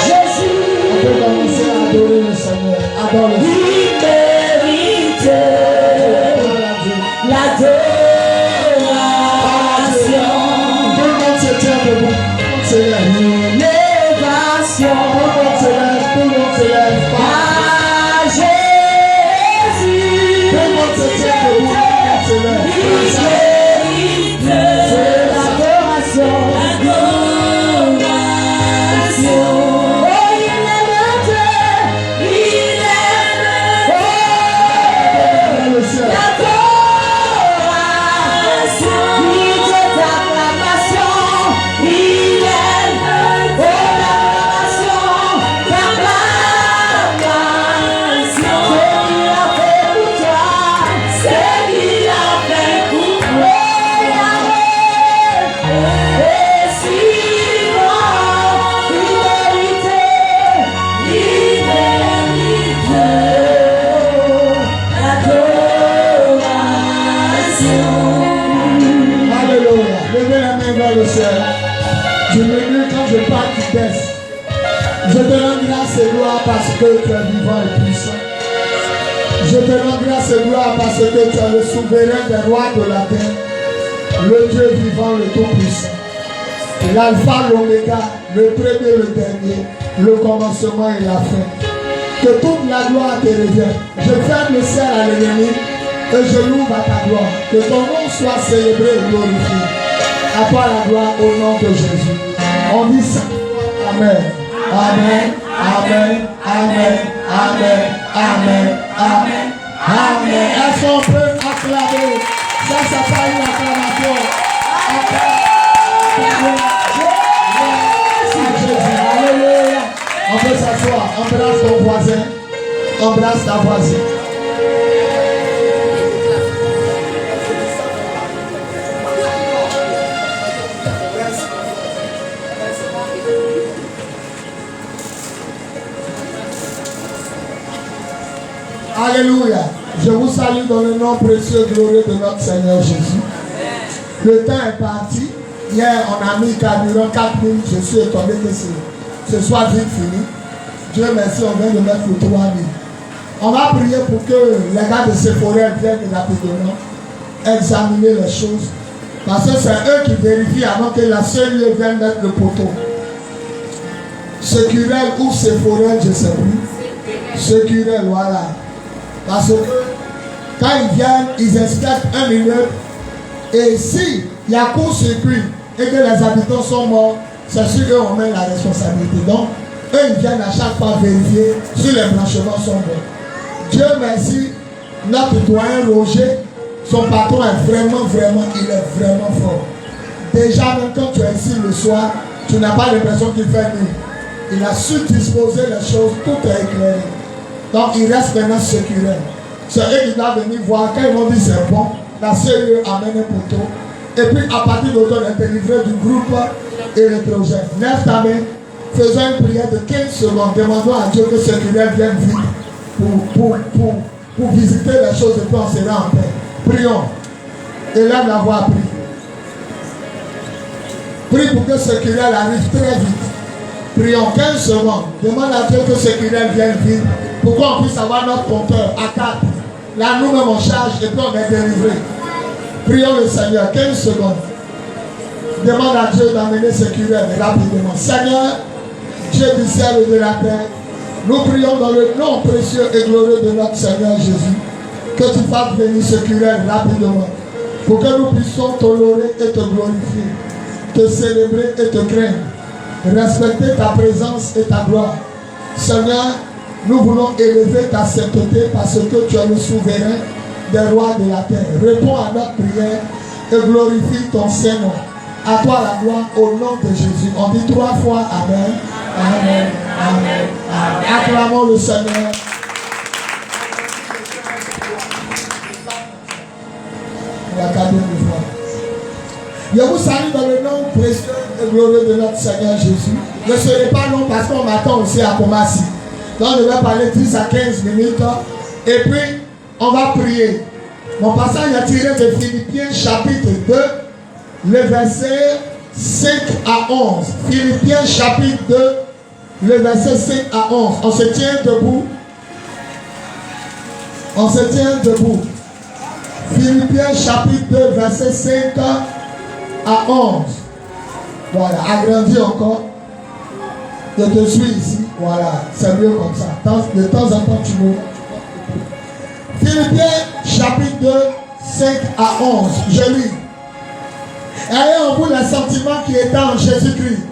Jésus. On peut commencer à adorer le Seigneur. Adore le Seigneur. Il mérite l'adoration. Tout le monde se tient debout. C'est L'élévation. tout le monde se lève. Tout le monde se lève. À Jésus. Tout le monde se tient debout. Tout le monde se lève. Il mérite l'adoration. Le ciel. Je me dis quand je pars, tu baisses. Je te rends grâce et gloire parce que tu es vivant et puissant. Je te rends grâce et gloire parce que tu es le souverain des rois de la terre, le Dieu vivant, le tout-puissant. L'alpha, l'oméga, le premier, le dernier, le commencement et la fin. Que toute la gloire te revienne. Je ferme le ciel à l'ennemi et je l'ouvre à ta gloire. Que ton nom soit célébré et glorifié. À toi la gloire au nom de Jésus. On dit ça. Amen. Amen. Amen. Amen. Amen. Amen. Amen. Amen. Est-ce qu'on peut acclamer? Ça, c'est pas une acclamation. Alléluia. On peut s'asseoir. Embrasse ton voisin. Embrasse ta voisine. Alléluia. Je vous salue dans le nom précieux et glorieux de notre Seigneur Jésus. Le temps est parti. Hier, on a mis carburant 4 000. Je suis étonné que ce soit vite fini. Dieu merci, on vient de mettre le 3 000. On va prier pour que les gars de Sephora viennent rapidement examiner les choses. Parce que c'est eux qui vérifient avant que la seule lieu vienne mettre le poteau. Securel ou Sephora, je ne sais plus. Securel, voilà. Parce que quand ils viennent, ils inspectent 1 minute. Et si il y a court-circuit et que les habitants sont morts, c'est sûr qu'on met la responsabilité. Donc, eux, ils viennent à chaque fois vérifier si les blanchiments sont bons. Dieu merci, notre doyen Roger, son patron est vraiment, il est vraiment fort. Déjà, même quand tu es ici le soir, tu n'as pas l'impression qu'il fait nuit. Il a su disposer les choses, tout est éclairé. Donc il reste maintenant sécuré. C'est eux qui doivent venir voir. Quand ils vont dire c'est bon, la seule amène un poteau. Et puis à partir d'automne, elle est délivrée du groupe électrogène. Lève ta main, faisons une prière de 15 secondes. Demandons à Dieu que sécuré vienne vite pour visiter les choses et puis on sera en paix. Prions. Élève la voix, prie. Prie pour que sécuré arrive très vite. Prions 15 secondes. Demande à Dieu que sécuré vienne vite. Pour qu'on puisse avoir notre compteur à 4. Là, nous-mêmes on charge et puis on est délivré. Prions le Seigneur, 15 secondes. Demande à Dieu d'amener sécurité rapidement. Seigneur, Dieu du ciel et de la terre, nous prions dans le nom précieux et glorieux de notre Seigneur Jésus, que tu fasses venir sécurité rapidement, pour que nous puissions t'honorer et te glorifier, te célébrer et te craindre, respecter ta présence et ta gloire. Seigneur, nous voulons élever ta sainteté parce que tu es le souverain des rois de la terre. Réponds à notre prière et glorifie ton Saint-Nom. À toi la gloire au nom de Jésus. On dit 3 fois Amen. Amen. Amen. Amen. Acclamons le Seigneur. La quatrième fois. Je vous salue dans le nom précieux et glorieux de notre Seigneur Jésus. Ne serez pas long parce qu'on m'attend aussi à Komassi. Donc je vais parler 10 à 15 minutes et puis on va prier. Mon passage est tiré de Philippiens chapitre 2, le verset 5 à 11. Philippiens chapitre 2, le verset 5 à 11. On se tient debout. On se tient debout. Philippiens chapitre 2, verset 5 à 11. Voilà, agrandis encore. Je te suis ici. Voilà, c'est mieux comme ça. De temps en temps, tu m'ouvres. Philippiens chapitre 2, 5 à 11. Je lis. Ayez en vous les sentiments qui étaient en Jésus-Christ,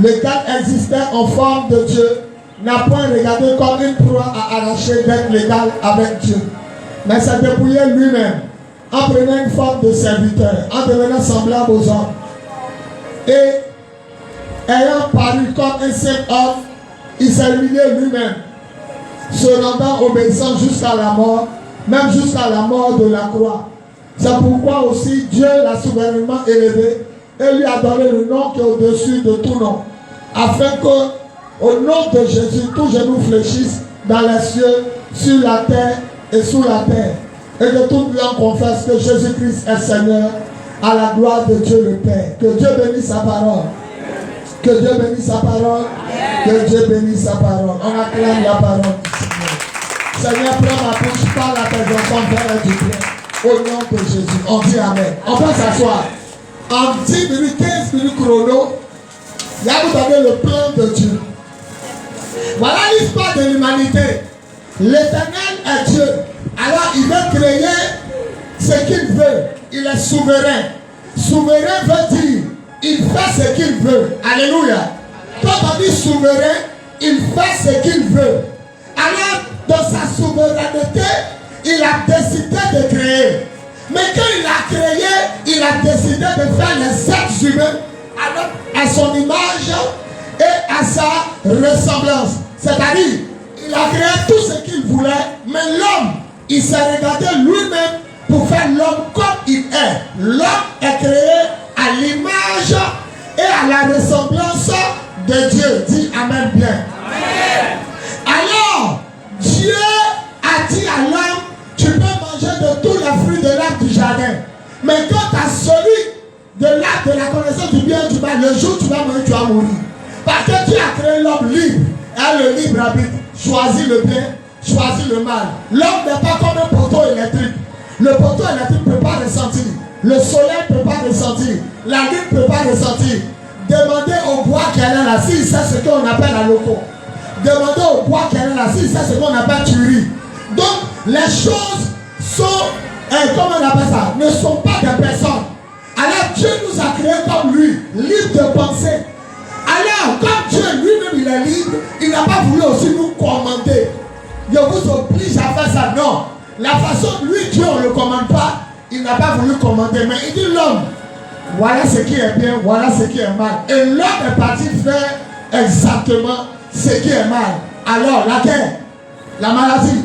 lequel existait en forme de Dieu, n'a point regardé comme une proie à arracher d'être légal avec Dieu, mais s'est dépouillé lui-même, en prenant une forme de serviteur, en devenant semblable aux hommes. Et ayant paru comme un simple homme, il s'est humilié lui-même, se rendant obéissant jusqu'à la mort, même jusqu'à la mort de la croix. C'est pourquoi aussi Dieu l'a souverainement élevé et lui a donné le nom qui est au-dessus de tout nom, afin que, au nom de Jésus, tout genou fléchisse dans les cieux, sur la terre et sous la terre, et que toute langue confesse que Jésus-Christ est Seigneur, à la gloire de Dieu le Père. Que Dieu bénisse sa parole. Que Dieu bénisse sa parole. Que Dieu bénisse sa parole. On acclame la parole du Seigneur. Seigneur, prends ma bouche, parle à tes enfants, Père du bien. Au nom de Jésus, on dit Amen. On peut s'asseoir. En 10 minutes, 15 minutes chrono, là vous avez le plan de Dieu. Voilà l'histoire de l'humanité. L'Éternel est Dieu. Alors il veut créer ce qu'il veut. Il est souverain. Souverain veut dire, il fait ce qu'il veut. Alléluia. Quand on dit souverain, il fait ce qu'il veut. Alors, dans sa souveraineté, il a décidé de créer. Mais quand il a créé, il a décidé de faire les êtres humains à son image et à sa ressemblance. C'est-à-dire, il a créé tout ce qu'il voulait, mais l'homme, il s'est regardé lui-même pour faire l'homme comme il est. L'homme est créé à l'image et à la ressemblance de Dieu. Dis Amen bien. Amen. Alors, Dieu a dit à l'homme, tu peux manger de tous les fruits de l'arbre du jardin. Mais quant à celui de l'arbre de la connaissance du bien et du mal, le jour où tu vas mourir, tu vas mourir. Parce que Dieu a créé l'homme libre. Et le libre arbitre. Choisis le bien, choisis le mal. L'homme n'est pas comme un poteau électrique. Le poteau électrique ne peut pas ressentir. Le soleil ne peut pas ressentir. La lune ne peut pas ressentir. Demandez au bois qui est là, s'il sait ce qu'on appelle la loco. Demandez au bois qui est là, s'il sait ce qu'on appelle tuerie. Donc, les choses sont, comment on appelle ça, ne sont pas des personnes. Alors, Dieu nous a créés comme lui, libre de penser. Alors, comme Dieu lui-même il est libre, il n'a pas voulu aussi nous commander. Il vous oblige à faire ça. Non. La façon de lui, Dieu, on ne le commande pas. Il n'a pas voulu commander. Mais il dit l'homme, voilà ce qui est bien, voilà ce qui est mal. Et l'homme est parti faire exactement ce qui est mal. Alors, la guerre, la maladie,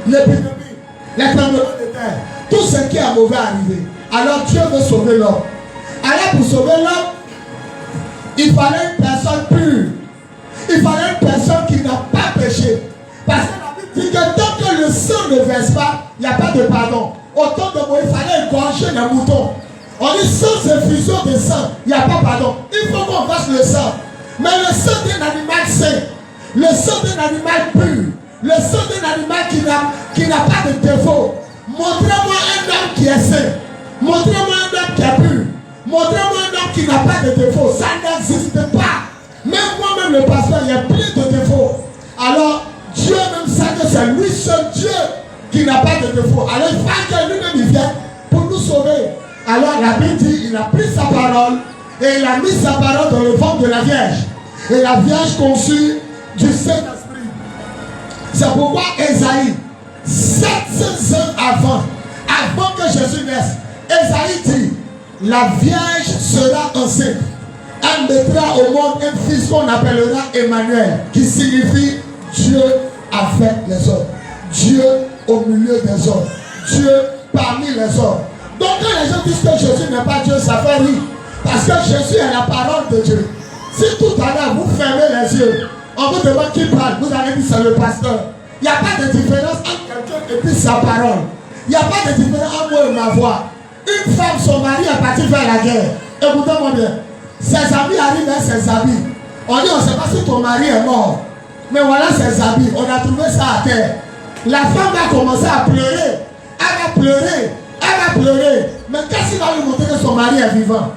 l'épidémie, les tremblements de terre, tout ce qui est mauvais arrivé. Alors Dieu veut sauver l'homme. Alors pour sauver l'homme, il fallait une personne pure. Il fallait une personne qui n'a pas péché. Parce que la Bible dit que tant que le sang ne verse pas, il n'y a pas de pardon. Au temps de Moïse, il fallait égorger les moutons. On dit sans effusion de sang, il n'y a pas pardon. Il faut qu'on fasse le sang. Mais le sang d'un animal sain, le sang d'un animal pur, le sang d'un animal qui n'a pas de défaut. Montrez-moi un homme qui est sain. Montrez-moi un homme qui est pur. Montrez-moi un homme qui n'a pas de défaut. Ça n'existe pas. Même moi-même, le pasteur, il y a plein de défauts. Alors, Dieu même sait que c'est lui seul Dieu qui n'a pas de défaut. Alors, il faut que lui-même il vienne pour nous sauver. Alors, la Bible dit, il a pris sa parole et il a mis sa parole dans le ventre de la Vierge. Et la Vierge conçue du Saint-Esprit. C'est pourquoi Ésaïe, 700 ans avant que Jésus naisse, Ésaïe dit, la Vierge sera enceinte. Elle mettra au monde un fils qu'on appellera Emmanuel, qui signifie Dieu a fait les hommes. Dieu au milieu des hommes. Dieu parmi les hommes. Donc quand les gens disent que Jésus n'est pas Dieu, ça fait rire. Parce que Jésus est la parole de Dieu. Si tout à l'heure vous fermez les yeux, on vous demande qui parle, vous allez dire c'est le pasteur. Il n'y a pas de différence entre quelqu'un et puis sa parole. Il n'y a pas de différence entre moi et ma voix. Une femme, son mari est parti faire la guerre. Écoutez-moi bien. Ses amis arrivent avec ses habits. On dit, on ne sait pas si ton mari est mort. Mais voilà ses habits. On a trouvé ça à terre. La femme va commencer à pleurer. Elle va pleurer. Elle va pleurer. Mais qu'est-ce qu'il va lui montrer que son mari est vivant?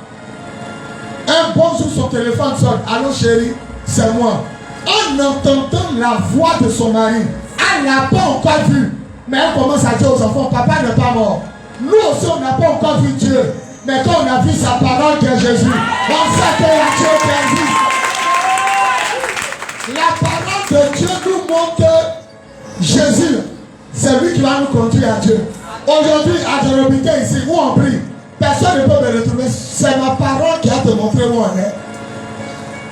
Un bon jour, son téléphone sonne. Allô chérie, c'est moi. En entendant la voix de son mari, elle n'a pas encore vu. Mais elle commence à dire aux enfants, papa n'est pas mort. Nous aussi, on n'a pas encore vu Dieu. Mais quand on a vu sa parole qui est Jésus, on sait qu'il y a Dieu qui existe. La parole de Dieu nous montre que Jésus, c'est lui qui va nous conduire à Dieu. Aujourd'hui, à Jérobité ici, où on prie, personne ne peut me retrouver. C'est ma parole qui va te montrer où on est.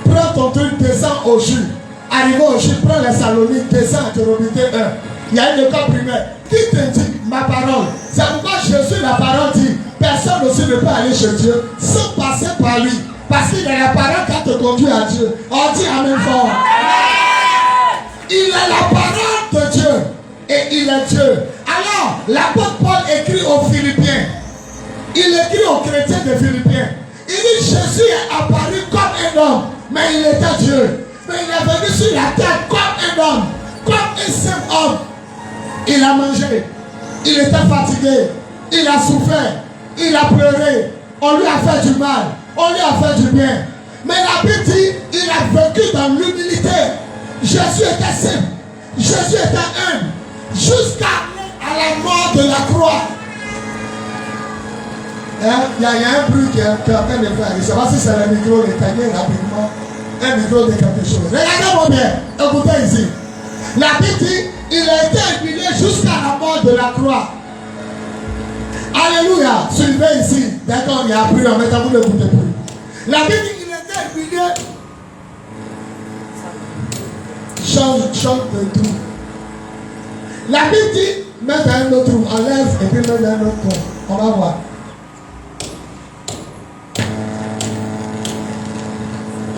Prends ton truc, descends au jus. Arrive au jus, prends les Saloniques, descends à Jérobité 1. Il y a une école primaire. Qui te dit ma parole? C'est pourquoi Jésus, la parole dit, personne aussi ne peut aller chez Dieu sans passer par lui. Parce qu'il est la parole qui te conduit à Dieu. On dit amen fort. Il est la parole de Dieu. Et il est Dieu. Alors, l'apôtre Paul écrit aux Philippiens. Il écrit aux chrétiens des Philippiens. Il dit Jésus est apparu comme un homme. Mais il était Dieu. Mais il est venu sur la terre comme un homme. Comme un simple homme. Il a mangé. Il était fatigué. Il a souffert. Il a pleuré. On lui a fait du mal. On lui a fait du bien. Mais la Bible dit, il a vécu dans l'humilité. Jésus était simple. Jésus était humble. Jusqu'à la mort de la croix. Il y a un bruit qui est en train de faire. Je ne sais pas si c'est le micro, l'éteigner rapidement. Un micro de quelque chose. Regardez-moi bien. Écoutez ici. La Bible dit, il a été humilié jusqu'à la mort de la croix. Alléluia. Suivez ici. D'accord, il y a appris en mettant vous n'écoutez plus. La Bible dit qu'il était humilié. Change de trou. La Bible dit, mets dans un autre trou, enlève et puis mets dans un autre trou. On va voir.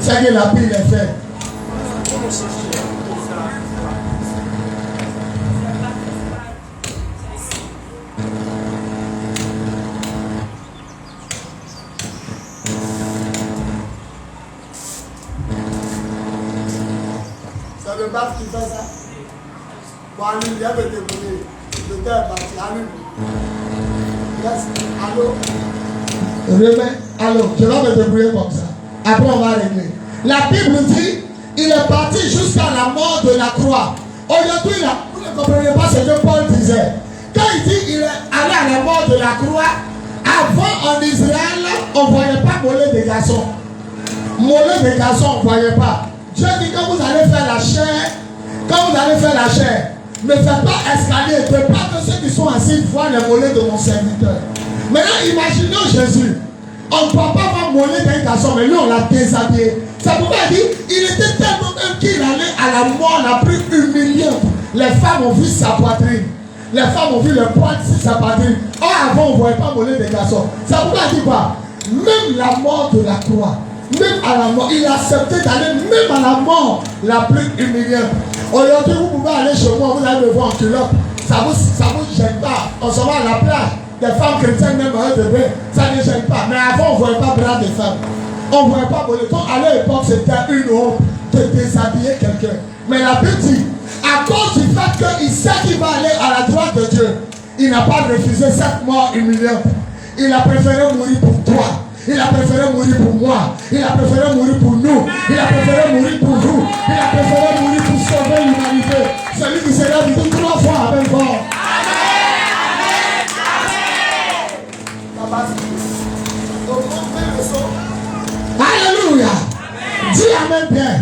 C'est que la Bible est faite. C'est le baf qui fait ça. Bon, allume, viens me débrouiller. Le terre est parti, allume. Allô? Remets. Allô, je vais me débrouiller comme ça. Après, on va régler. La Bible dit, il est parti jusqu'à la mort de la croix. Aujourd'hui, vous ne comprenez pas ce que Paul disait. Quand il dit qu'il est allé à la mort de la croix, avant en Israël, on ne voyait pas mollet des garçons. Mollet des garçons, on ne voyait pas. Dieu dit quand vous allez faire la chair, ne faites pas escalier, ne faites pas que ceux qui sont assis voient les mollets de mon serviteur. Maintenant, imaginons Jésus. On ne peut pas voir mollet d'un garçon, mais lui on l'a déshabillé. C'est pourquoi il dit, il était tellement même qu'il allait à la mort la plus humiliante. Les femmes ont vu sa poitrine. Les femmes ont vu les poils sur sa poitrine. Or avant on ne voyait pas mollet des garçons. C'est pourquoi il dit quoi? Même la mort de la croix. Même à la mort, il a accepté d'aller même à la mort la plus humiliante. Aujourd'hui, vous pouvez aller chez moi, vous allez me voir en culotte. Ça vous gêne pas. On se va à la plage. Des femmes chrétiennes, même à eux de bain, ça ne gêne pas. Mais avant, on ne voyait pas bras des femmes. On ne voyait pas boleton. À l'époque, c'était une honte de déshabiller quelqu'un. Mais la Bible dit, à cause du fait qu'il sait qu'il va aller à la droite de Dieu, il n'a pas refusé cette mort humiliante. Il a préféré mourir pour toi. Il a préféré mourir pour moi. Il a préféré mourir pour nous. Il a préféré mourir pour vous. Il a préféré mourir pour sauver l'humanité. Celui qui s'est là, dit 3 fois avec fort. Amen. Alléluia. Dis amen bien.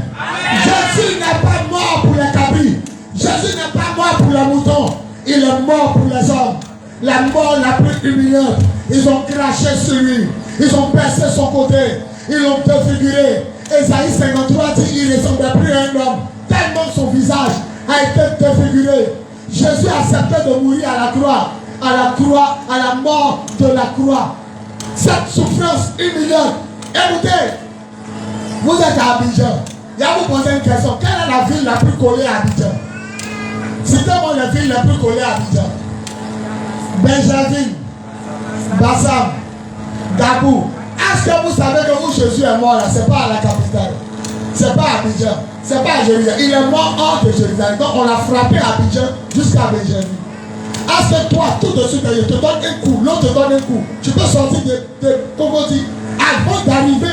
Jésus n'est pas mort pour les cabris. Jésus n'est pas mort pour les moutons. Il est mort pour les hommes. La mort la plus humiliante. Ils ont craché sur lui. Ils ont percé son côté. Ils l'ont défiguré. Ésaïe 53 dit qu'il ne ressemblait plus à un homme. Tellement son visage a été défiguré. Jésus a accepté de mourir à la croix. À la mort de la croix. Cette souffrance humiliante. Écoutez, vous êtes à Abidjan. Il y a vous poser une question. Quelle est la ville la plus collée à Abidjan? Citez-moi les villes les plus collées à Abidjan. Benjamin, Bassam, Gabou. Est-ce Est-ce que vous savez que où Jésus est mort là, c'est pas à la capitale, c'est pas à Abidjan, c'est pas à Jérusalem. Il est mort hors de Jérusalem. Donc on l'a frappé à Abidjan jusqu'à Benjamin. Est-ce que toi, tout de suite, il te donne un coup, l'autre te donne un coup. Tu peux sortir de comment dire, avant d'arriver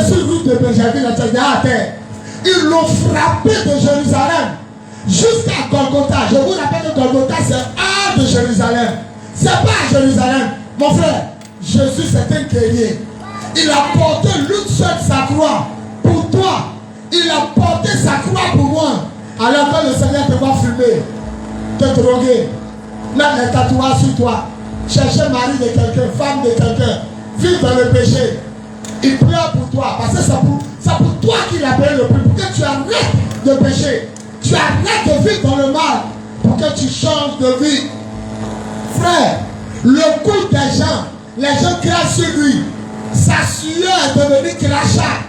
sur la route de Benjamin, à terre. Ils l'ont frappé de Jérusalem jusqu'à Golgotha. Je vous rappelle que Golgotha, c'est hors de Jérusalem. C'est pas à Jérusalem. Mon frère, Jésus, c'est un guerrier. Il a porté l'une seule sa croix pour toi. Il a porté sa croix pour moi. Alors que le Seigneur te va fumer, te droguer, mettre les tatouages sur toi, chercher mari de quelqu'un, femme de quelqu'un, vivre dans le péché. Il pleure pour toi. Parce que c'est pour toi qu'il a payé le prix. Pour que tu arrêtes de pécher. Tu arrêtes de vivre dans le mal. Pour que tu changes de vie. Frère, le coup des gens, les gens crachent sur lui. Sa sueur est devenue crachat.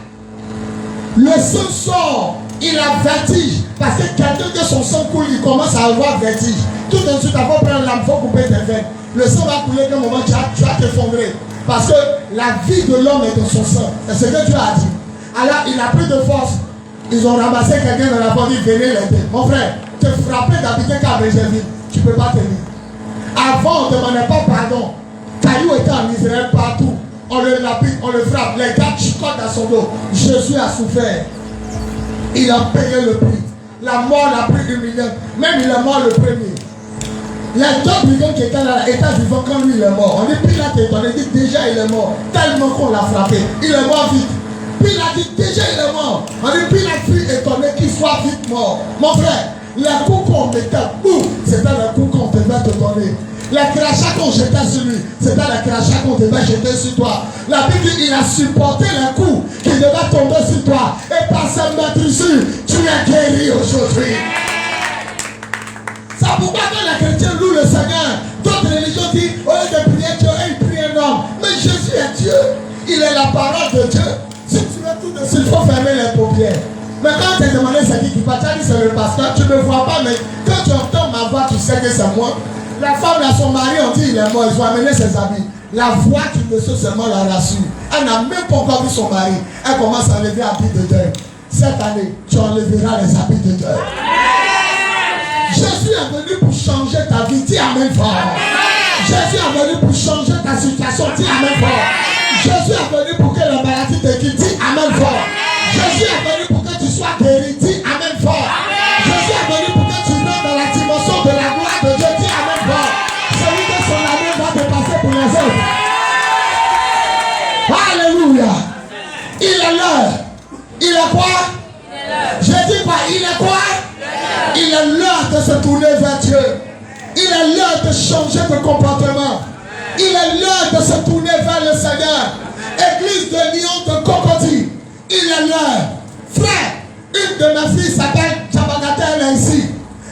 Le sang sort. Il a vertige. Parce que quelqu'un que son sang coule, il commence à avoir vertige. Tout de suite, avant de prendre l'âme, il faut couper tes veines. Le sang va couler qu'à un moment, tu vas t'effondrer. Parce que la vie de l'homme est dans son sang. C'est ce que Dieu a dit. Alors, il a pris de force. Ils ont ramassé quelqu'un dans la porte, ils venaient l'aider. Mon frère, te frapper d'habiter qu'à Benjamin, tu ne peux pas tenir. Avant, on ne demandait pas pardon. Caillou était en Israël partout. On le lapide, on le frappe. Les gars chicotent dans son dos. Jésus a souffert. Il a payé le prix. La mort l'a pris humiliant. Même il est mort le premier. Les deux brigands qui étaient là étaient vivants quand lui il est mort. On dit Pilate étonné, il dit déjà il est mort. Tellement qu'on l'a frappé. Il est mort vite. Pilate dit déjà il est mort. On dit Pilate fut étonné qu'il soit vite mort. Mon frère, les coups qu'on mettait, c'était les coups qu'on devait te donner. Les crachats qu'on jetait sur lui, c'était les crachats qu'on devait jeter sur toi. La Bible dit il a supporté les coups qui devaient tomber sur toi. Et par sa maîtrise, tu es guéri aujourd'hui. C'est pourquoi quand les chrétiens louent le Seigneur, d'autres religions disent, au lieu de prier Dieu, ils prient un homme. Mais Jésus est Dieu. Il est la parole de Dieu. Si tu veux tout de suite, il faut fermer les paupières. Mais quand tu as demandé c'est qui parle, tu as dit c'est le pasteur, tu ne me vois pas, mais quand tu entends ma voix, tu sais que c'est moi. La femme à son mari, on dit il est mort, ils ont amené ses habits. La voix du monsieur seulement la rassure. Elle n'a même pas encore vu son mari. Elle commence à enlever habits de deuil. Cette année, tu enlèveras les habits de deuil. Jésus est venu pour changer ta vie. Dis amen fort. Jésus est venu pour changer ta situation. Dis amen fort. Jésus est venu pour que la maladie te quitte. Dis amen fort. Jésus est venu pour que tu sois guéri. Dis amen fort. Jésus est venu pour que tu rentres dans la dimension de la gloire de Dieu. Dis amen fort. Celui que son amour va te passer pour les autres. Alléluia. Il est l'heure. Il est quoi? Je dis quoi? Il est quoi? Il est l'heure de se tourner vers Dieu. Il est l'heure de changer de comportement. Il est l'heure de se tourner vers le Seigneur. Église de Lyon de Cocody. Il est l'heure. Frère, une de mes filles s'appelle Tchabagata, elle est ici.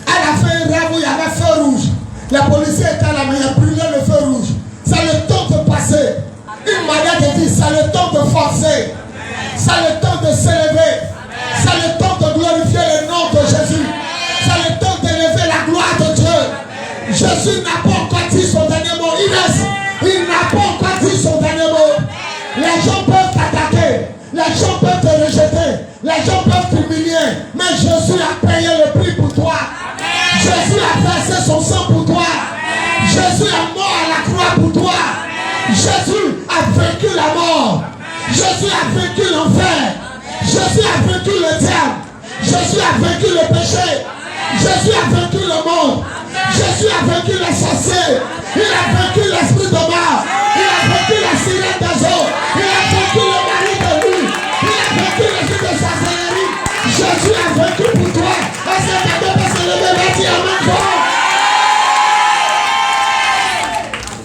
Elle a fait un rêve où il y avait feu rouge. Les policiers étaient là, mais il a brûlé le feu rouge. C'est le temps de passer. Une manière de dire, c'est le temps de forcer. C'est le temps de s'élever. C'est le temps de glorifier le nom de Jésus. C'est le temps d'élever la gloire de Dieu. Jésus n'a pas encore dit son dernier mot. Il n'a pas encore dit son dernier mot. Les gens peuvent t'attaquer. Les gens peuvent te rejeter. Les gens peuvent t'humilier. Mais Jésus a payé le prix pour toi. Jésus a versé son sang pour toi. Jésus est mort à la croix pour toi. Jésus a vaincu la mort. Jésus a vaincu l'enfer. Jésus a vaincu le diable. Jésus a vaincu le péché. Jésus a vaincu le monde. Jésus a vaincu les sorciers. Il a vaincu l'esprit de mort. Il a vaincu la sirène des eaux. Il a vaincu le mari de lui. Il a vaincu l'esprit de sorcellerie. Jésus a vaincu pour toi. Est-ce que quelqu'un peut se lever et dire amen fort?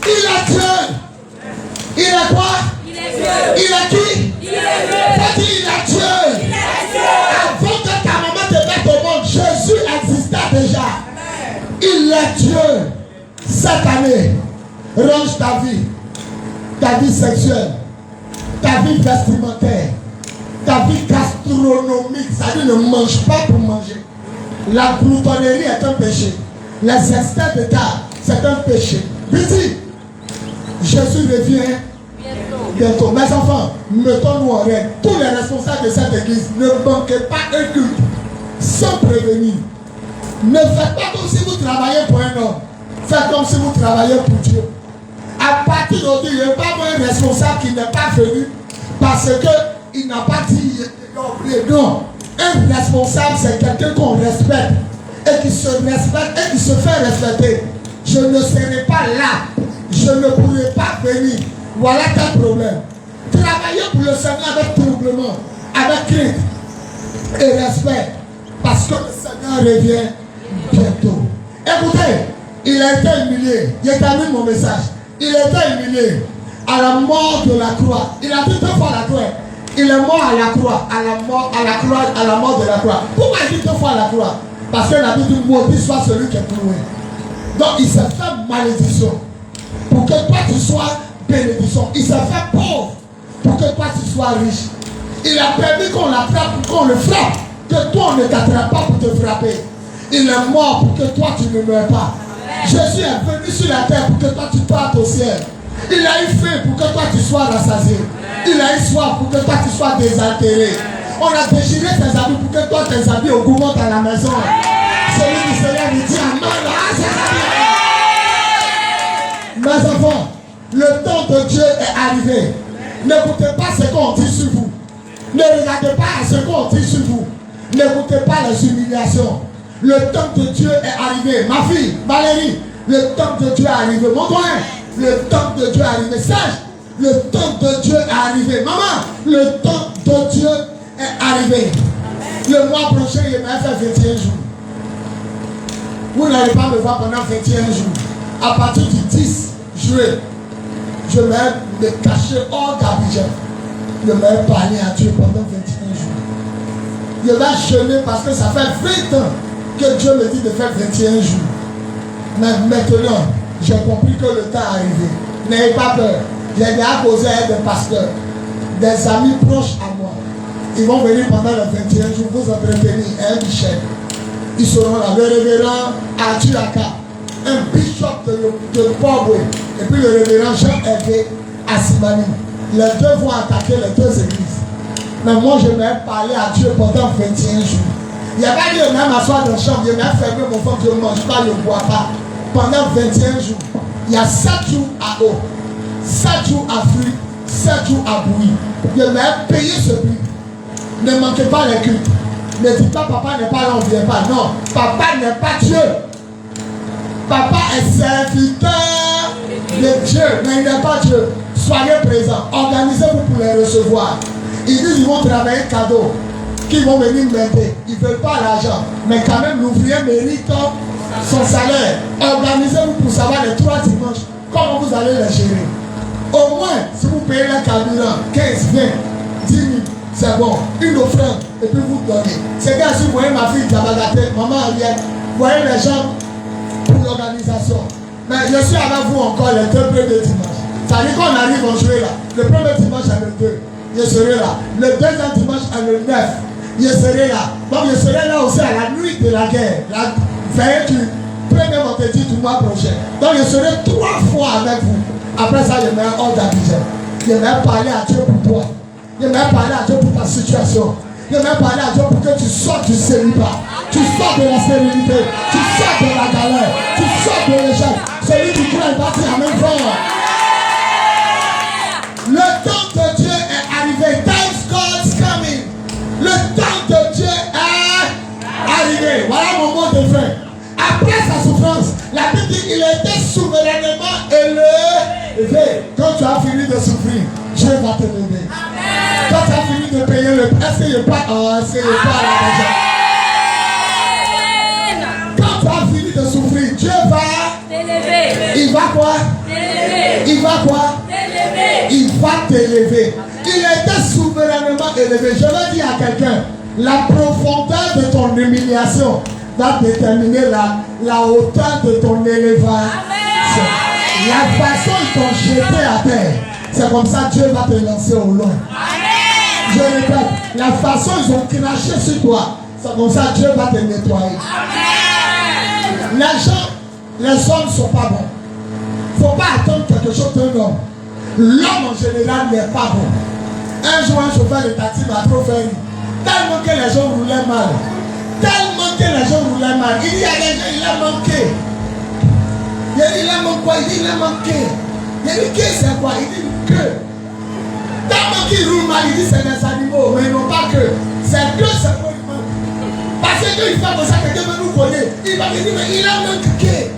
Il est Dieu. Il est quoi? Il est Dieu. Il est qui? Il est Dieu. Il est Dieu. Avant que ta maman te mette au monde, Jésus existait déjà. Il est Dieu. Cette année, range ta vie sexuelle, ta vie vestimentaire, ta vie gastronomique. Ça dit ne mange pas pour manger. La gloutonnerie est un péché. Les excès de table, c'est un péché. Dis, Jésus revient bientôt. Mes enfants, mettons-nous en règle. Tous les responsables de cette église, ne manquez pas un culte sans prévenir. Ne faites pas comme si vous travaillez pour un homme. Faites comme si vous travaillez pour Dieu. À partir d'aujourd'hui, il n'y a pas un responsable qui n'est pas venu parce qu'il n'a pas dit non. Un responsable, c'est quelqu'un qu'on respecte et qui se respecte et qui se fait respecter. Je ne serai pas là. Je ne pourrai pas venir. Voilà quel problème. Travaillez pour le Seigneur avec troublement, avec crainte et respect. Parce que le Seigneur revient bientôt. Écoutez, il a été humilié. Je termine mon message. Il a été humilié à la mort de la croix. Il a dit deux fois la croix. Il est mort à la croix, à la mort de la croix. Pourquoi il dit deux fois la croix? Parce que la Bible dit maudit soit celui qui est cloué. Donc il s'est fait malédiction pour que toi tu sois bénédiction. Il s'est fait pauvre pour que toi tu sois riche. Il a permis qu'on l'attrape, qu'on le frappe, que toi on ne t'attrape pas pour te frapper. Il est mort pour que toi tu ne meurs pas. Jésus est venu sur la terre pour que toi tu partes au ciel. Il a eu faim pour que toi tu sois rassasié. Il a eu soif pour que toi tu sois désaltéré. On a déchiré tes habits pour que toi tes habits augmentent à la maison. Celui du Seigneur lui dit Amen. Mes enfants, le temps de Dieu est arrivé. N'écoutez pas ce qu'on dit sur vous. Ne regardez pas ce qu'on dit sur vous. N'écoutez pas les humiliations. Le temps de Dieu est arrivé. Ma fille, Valérie, le temps de Dieu est arrivé. Mon coin, le temps de Dieu est arrivé. Sage, le temps de Dieu est arrivé. Maman, le temps de Dieu est arrivé. Le mois prochain, il m'a fait 21 jours. Vous n'allez pas me voir pendant 21 jours. À partir du 10 juillet, je vais me cacher hors d'Abidjan. Je vais parler à Dieu pendant 21 jours. Je vais jeûner parce que ça fait 20 ans que Dieu me dit de faire 21 jours. Mais maintenant, j'ai compris que le temps est arrivé. N'ayez pas peur. J'ai déjà causé avec des pasteurs, des amis proches à moi. Ils vont venir pendant les 21 jours vous entretenir. Un Michel. Ils seront là. Le révérend Arthur Aka, un bishop de Port-Boué, et puis le révérend Jean-Hervé Assimani. Les deux vont attaquer les deux églises. Mais moi, je vais parler à Dieu pendant 21 jours. Il n'y a pas dit de même m'asseoir dans la chambre, je vais fermer mon ventre, je ne mange pas, je ne bois pas. Pendant 21 jours, il y a 7 jours à eau, 7 jours à fruits, 7 jours à bouillir. Je vais payer ce prix. Ne manquez pas les cultes. Ne dites pas papa n'est pas là, on ne vient pas. Non, papa n'est pas Dieu. Papa est serviteur de Dieu, mais il n'est pas Dieu. Soyez présents, organisez-vous pour les recevoir. Ils disent qu'ils vont travailler cadeau, qu'ils vont venir m'aider. Ils ne veulent pas l'argent, mais quand même l'ouvrier mérite son salaire. Organisez-vous pour savoir les 3 dimanches, comment vous allez les gérer. Au moins, si vous payez le carburant, 15, 20, 10 000, c'est bon. Une offrande, et puis vous donnez. C'est bien si vous voyez ma fille Diabagaté, maman Aliette, vous voyez les gens pour l'organisation. Mais je suis avec vous encore les 2 premiers dimanches. Ça veut dire qu'on arrive en juillet là. Le premier dimanche à le 2, je serai là. Le deuxième dimanche à le 9, je serai là. Donc je serai là aussi à la nuit de la guerre. La veille du premier vendredi du mois prochain. Donc je serai 3 fois avec vous. Après ça, je mets hors d'Abidjan. Je vais parler à Dieu pour toi. Je vais parler à Dieu pour ta situation. Je vais parler à Dieu pour que tu sortes du célibat. Tu sors de la stérilité. Tu sors de la galère. Tu sors de l'échec. Celui qui croit, il va dire Amen fort. Le temps de Dieu est arrivé. Thanks God's coming. Le temps de Dieu est arrivé. Voilà mon mot de fin. Après sa souffrance, la Bible dit qu'il a été souverainement élevé. Quand tu as fini de souffrir, Dieu va te lever. Quand tu as fini de payer le prix, essayez pas à la maison. Quand tu as fini de souffrir, Dieu va t'élever. Il va quoi? Il va quoi? Il va t'élever. Il a été souverainement élevé. Je veux dire à quelqu'un, la profondeur de ton humiliation va déterminer la hauteur de ton élévation. La façon dont ils t'ont jeté à terre, c'est comme ça que Dieu va te lancer au loin. Je répète, la façon dont ils ont craché sur toi, c'est comme ça que Dieu va te nettoyer. Les gens, les hommes ne sont pas bons. Il ne faut pas attendre quelque chose d'un homme. L'homme en général n'est pas bon. Un jour, un chauffeur de taxi m'a trop fait rire. Tellement que les gens roulaient mal. Tellement que les gens roulaient mal. Il dit à des gens, il a manqué. Il dit, il a manqué quoi? Il dit, il a manqué. Il dit, que c'est quoi? Il dit, que. Tellement qu'il roule mal, il dit, c'est des animaux. Mais non pas que. C'est que c'est quoi il manque. Parce que il fait comme ça, quelqu'un veut nous connaître. Il va me dire, mais il a manqué.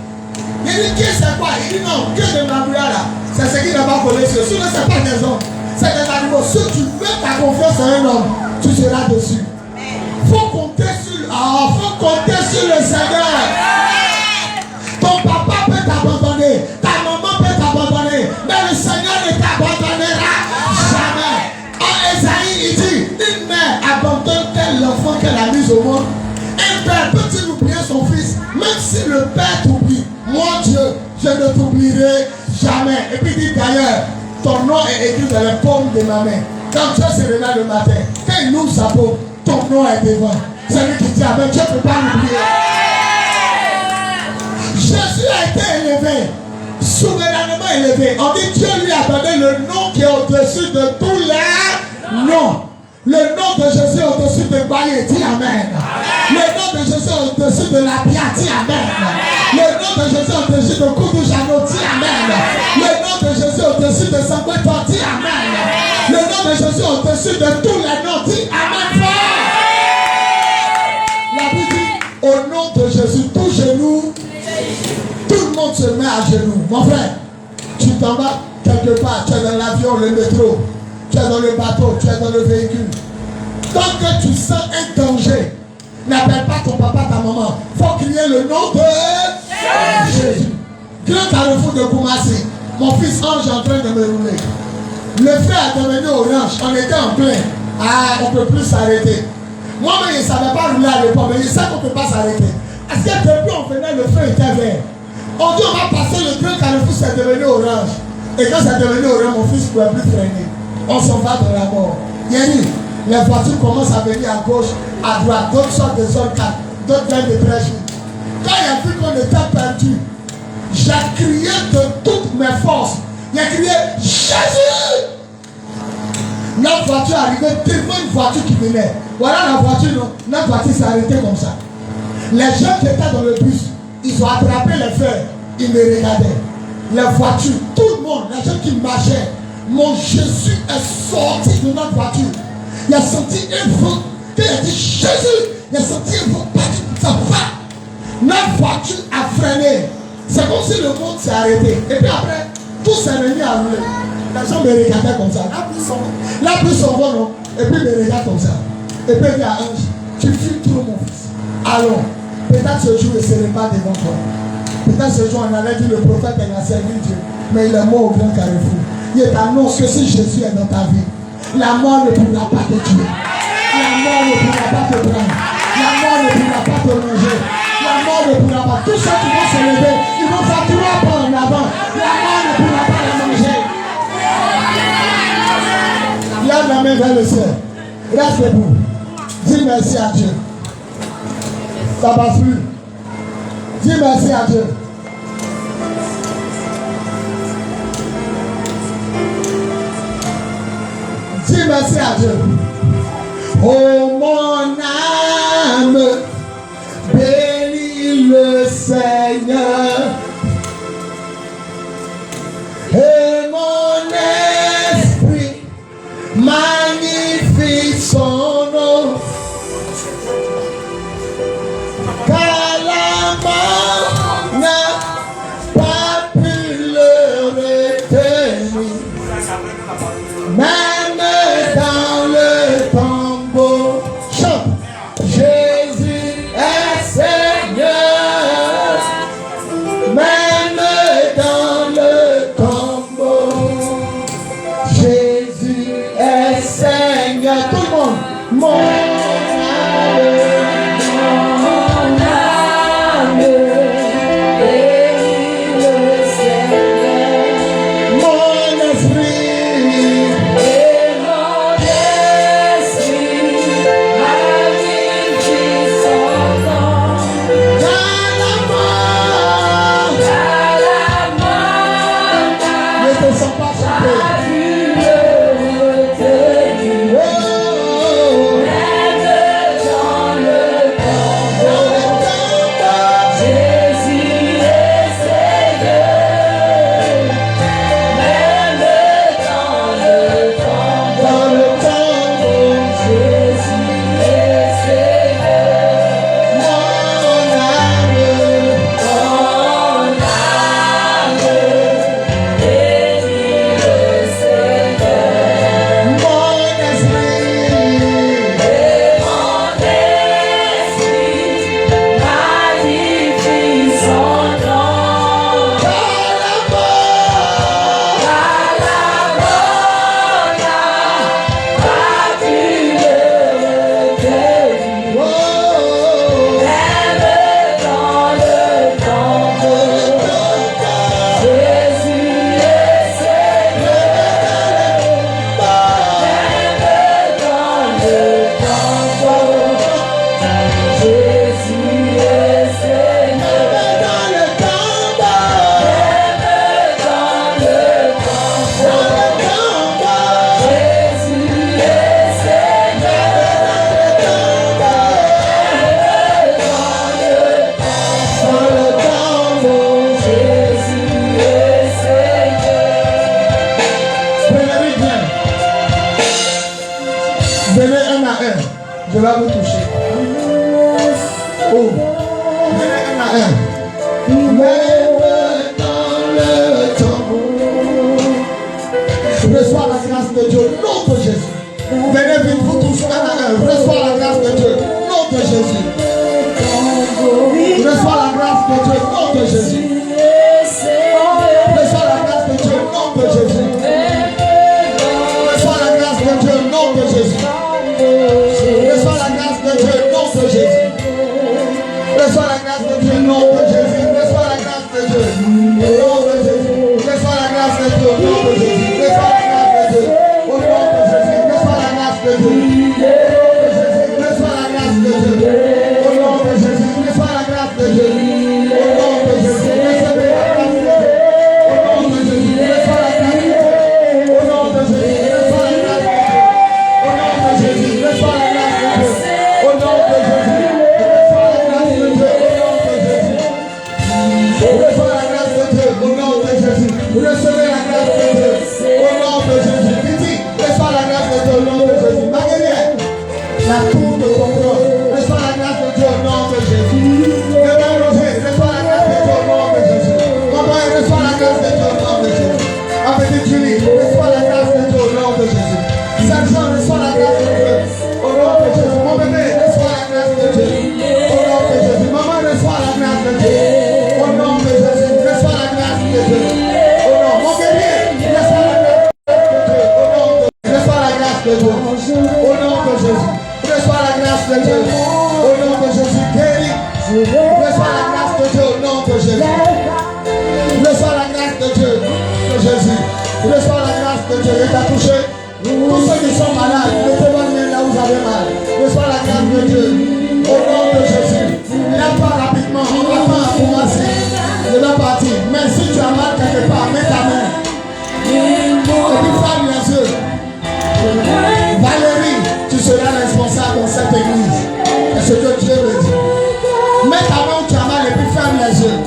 Il dit, que c'est quoi? Il dit, non, que de Mabria là. C'est ce qu'il n'a pas collé sur. Sinon, ce n'est pas des hommes. C'est des animaux. Si tu mets ta confiance en un homme, tu seras dessus. Faut compter sur le Seigneur. Ton papa peut t'abandonner, ta maman peut t'abandonner, mais le Seigneur ne t'abandonnera jamais. En Esaïe, il dit, une mère abandonne-t-elle l'enfant qu'elle a mis au monde? Un père peut-il oublier son fils? Même si le père t'oublie, mon Dieu, je ne t'oublierai jamais. Et puis il dit d'ailleurs, ton nom est écrit dans les paumes de ma main. Quand Dieu se réveille le matin, quand il ouvre sa paume, ton nom est devant. Celui qui dit amen, Dieu ne peut pas l'oublier. Jésus a été élevé, souverainement élevé. On dit Dieu lui a donné le nom qui est au-dessus de tous les noms. Le nom de Jésus est au-dessus de Baye, dis amen. Le nom de Jésus est au-dessus de la Bia, dis amen. Le nom de Jésus est au-dessus de Koudou Jano, dis amen. Le nom de Jésus est au-dessus de Sangweto, dis amen. Le nom de Jésus est au-dessus de tous les noms, dis amen. La Bible dit, au nom de Jésus, tout genou, tout le monde se met à genoux. Mon frère, tu t'en vas quelque part, tu es dans l'avion, le métro, tu es dans le bateau, tu es dans le véhicule. Tant que tu sens un danger, n'appelle pas ton papa, ta maman. Il faut crier le nom de Jésus. Grand carrefour de Koumassi, mon fils Ange est en train de me rouler. Le feu a devenu orange, on était en plein. Ah, on ne peut plus s'arrêter. Moi-même, je ne savais pas rouler à l'époque, mais je sais qu'on ne peut pas s'arrêter. Parce que depuis on venait, le feu était vert. On dit on va passer le grand carrefour, c'est devenu orange. Et quand c'est devenu orange, mon fils ne pouvait plus freiner. On s'en va dans la mort. Yannick, les voitures commencent à venir à gauche, à droite, d'autres sortent de zone 4, d'autres viennent de très vite. Quand il a vu qu'on était perdu, j'ai crié de toutes mes forces. J'ai crié Jésus! Notre voiture arrivait devant une voiture qui venait. Voilà la voiture, non? Notre voiture s'est arrêtée comme ça. Les gens qui étaient dans le bus, ils ont attrapé les fers, ils me regardaient. Les voitures, tout le monde, les gens qui marchaient, mon Jésus est sorti de notre voiture. Il a senti un vent. Quand il a dit Jésus, il a senti un vent partout. Ça va. Notre voiture a freiné. C'est comme si le monde s'est arrêté. Et puis après, tout s'est remis à rouler. Les gens me regardaient comme ça. La pluie s'en va, non? Et puis ils me regardent comme ça. Et puis il dit à Ange, tu fuis trop mon fils. Allons. Peut-être ce jour, il ne serait pas devant toi. Peut-être ce jour, on allait dire le prophète, il a servi Dieu. Mais il est mort au grand carrefour. Il t'annonce que si Jésus est dans ta vie, la mort ne pourra pas te tuer. La mort ne pourra pas te prendre. La mort ne pourra pas te manger. La mort ne pourra pas. Tous ceux qui vont se lever, ils vont faire 3 pas en avant. La mort ne pourra pas les manger. Lève la main vers le ciel. Reste debout. Dis merci à Dieu. Ça passe plus. Dis merci à Dieu. Dis merci à Dieu. Oh mon âme, bénis le Seigneur. Et mon esprit magnifie son nom. Car la mort n'a pas pu le retenir. Même dans le tombeau, chante. Jésus est Seigneur. Même dans le tombeau, Jésus est Seigneur. Tout le monde, mon São Paulo. à un. Je vais vous toucher. Oh. Venez un à un. Même dans le tombeau. Reçois la grâce de Dieu. Nom de Jésus. Venez vite, vous tous un à un. Reçois la grâce de Dieu. Nom de Jésus. Reçois la grâce de Dieu. Nom de Jésus. Reçois la grâce de Dieu. Nom de Jésus. Reçois la grâce de Dieu. Nom de Jésus. Reçois la grâce de Dieu. Nom de Jésus. Reçois la grâce de Dieu. Nom de Jésus. Reçois la grâce de Dieu. Nom de Jésus. Reçois la grâce de Dieu. Nom de Jésus. Reçois la grâce de Dieu. Au nom de Jésus. Reçois la grâce de Dieu. Reçois la grâce de Dieu. Au nom de Jésus. Reçois la grâce de Dieu. Au nom de Jésus. Recevez la grâce de Dieu. Au nom de Jésus. Reçois la grâce de Dieu. Au nom de Jésus. Reçois la grâce de Dieu. Au nom de Jésus. Reçois la grâce de Dieu. Au nom de Jésus. Reçois la grâce de Dieu. Reçois la grâce de Dieu. Au nom de Jésus. Recevez la grâce de Dieu. Au nom de Jésus. Titi, reçois la grâce de Dieu. Au nom de Jésus. Maguette, la tour de contrôle. Reçois la grâce de Dieu. Au nom de Jésus. Demain, Roger, reçois la grâce de Dieu. Au nom de Jésus. Maman, reçois la grâce de Dieu. Au nom de Jésus. Ma petite Julie, reçois la grâce de Dieu. Au nom de Jésus. Sergent, reçois la grâce de Dieu. Au nom de Jésus. Mon bébé, reçois la grâce de Dieu. Au nom de Jésus. Maman, reçois la grâce de Dieu. Au nom de Jésus. Reçois la grâce de Dieu. Au nom. Mon bébé, reçois la grâce de Dieu. Au nom de Jésus. Reçois la grâce de Dieu. Au nom de Jésus. Reçois la grâce de Dieu. Au nom de Jésus. Guéris. Reçois la grâce de Dieu. Au nom de Jésus. Reçois la grâce de Dieu. De Jésus. Reçois la grâce de Dieu. Il t'a touché. Tous ceux qui sont malades, mettez votre main là où vous avez mal. Reçois la grâce de Dieu. Au nom de Jésus. Lève pas rapidement. On attend à commencer. Je vais partir. Mais si tu as mal quelque part, mets ta main. Et puis ferme les yeux. Valérie, tu seras responsable dans cette église. C'est ce que Dieu me dit. Mets ta main où tu as mal et puis ferme les yeux.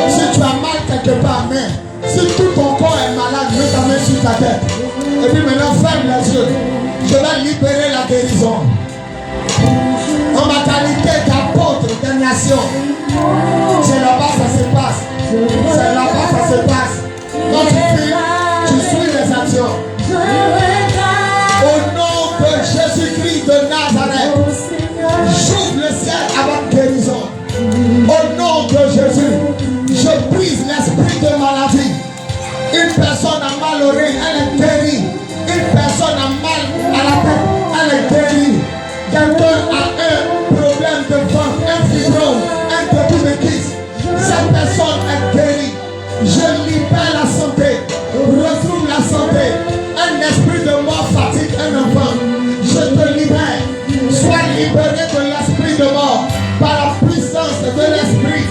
Si tu as mal quelque part, mets. Si tout ton corps est malade, mets ta main sur ta tête. Et puis maintenant, ferme les yeux. Je vais libérer la guérison. En ma qualité d'apôtre des nations, c'est là-bas que ça se passe. C'est là-bas que ça se passe. Quand tu filmes, tu suis les actions. Au nom de Jésus-Christ de Nazareth, j'ouvre le ciel avec guérison. Au nom de Jésus, je brise l'esprit de maladie. Une personne a mal au rein, elle est guérie. Une personne a mal à la tête, elle est guérie. Quelqu'un a un problème de ventre, un fibrome, un début de kyste. Cette personne est guérie. Je libère la santé, retrouve la santé. Un esprit de mort fatigue un enfant. Je te libère. Sois libéré de l'esprit de mort par la puissance de l'esprit.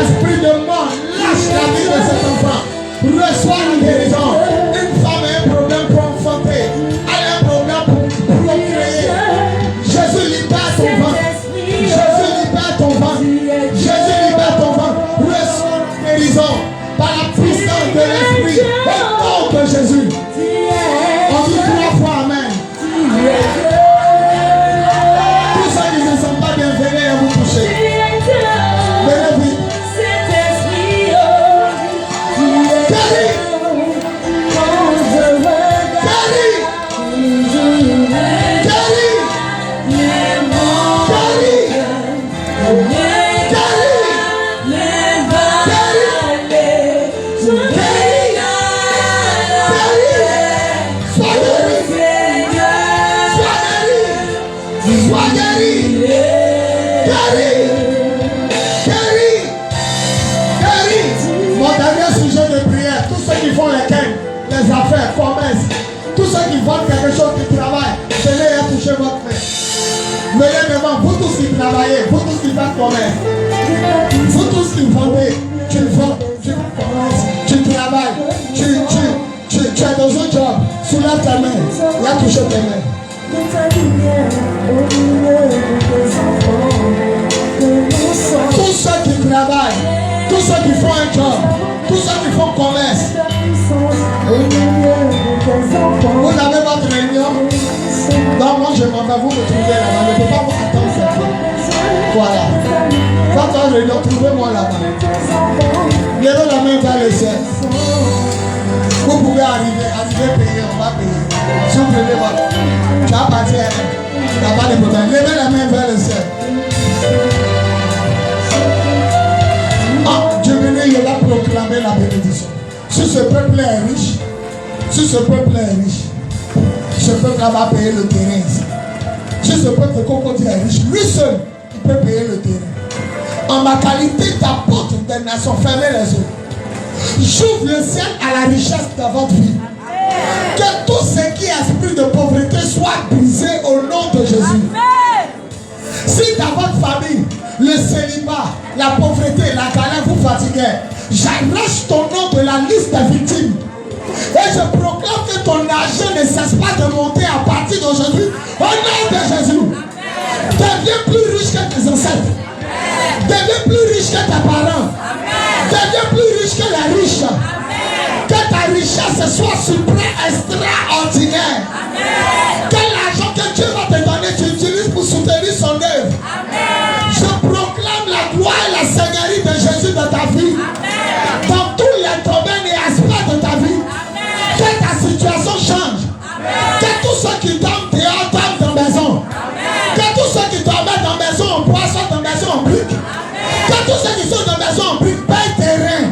Esprit de mort, lâche la vie de cet enfant. Reçois la guérison. Une femme a un problème pour enfanter. Elle a un problème pour procréer. Jésus libère ton ventre. Jésus libère ton ventre. Jésus libère ton ventre. Reçois la guérison par la puissance de l'esprit. Au nom de Jésus. On dit 3 fois Amen. Tous ceux qui ne sont pas bien, venez à vous toucher. Venez vite. Les affaires, commerce, tous ceux qui vendent quelque chose, qui travaillent, venez et toucher votre main. Venez devant, vous tous qui travaillez, vous tous qui faites commerce, vous tous qui vendez, tu vends, tu commerces, tu travailles, tu es dans un job, soulève ta main, viens toucher tes mains. Tous ceux qui travaillent, tous ceux qui font un job, tous ceux qui font commerce. Vous avez votre réunion. Donc moi je m'en vais vous me trouvez là-bas. Je ne peux pas vous attendre cette fois. Voilà. Quand on réunion, trouvez-moi là-bas. Levez la main vers le ciel. Vous pouvez arriver payer, on va payer. Si vous venez voir, tu vas partir, tu n'as pas de problème. Levez la main vers le ciel. Dieu venu, il va proclamer la bénédiction. Si ce peuple est riche, ce peuple va payer le terrain ici. Si ce peuple de Cocody est riche, lui seul, il peut payer le terrain. En ma qualité d'apôtre des nations, fermez les yeux. J'ouvre le ciel à la richesse de votre vie. Que tout ce qui est esprit de pauvreté soit brisé au nom de Jésus. Si dans votre famille, le célibat, la pauvreté, la galère vous fatiguent, j'arrache ton nom de la liste des victimes. Et je proclame que ton argent ne cesse pas de monter à partir d'aujourd'hui. Au nom de Jésus. Deviens plus riche que tes ancêtres. Deviens plus riche que tes parents. Deviens plus riche que les riches. Que ta richesse soit suprême, extraordinaire. Que l'argent que Dieu va te donner, tu utilises pour soutenir son œuvre. Je proclame la gloire et la seigneurie de Jésus dans ta vie. Dans tous les domaines et aspects de ta vie. Que ta situation change. Que tous ceux qui dorment dehors dorment dans la maison. Que tous ceux qui dorment dans la maison en bois soient dans la maison en briques. Que tous ceux qui sont dans la maison en briques payent terrain.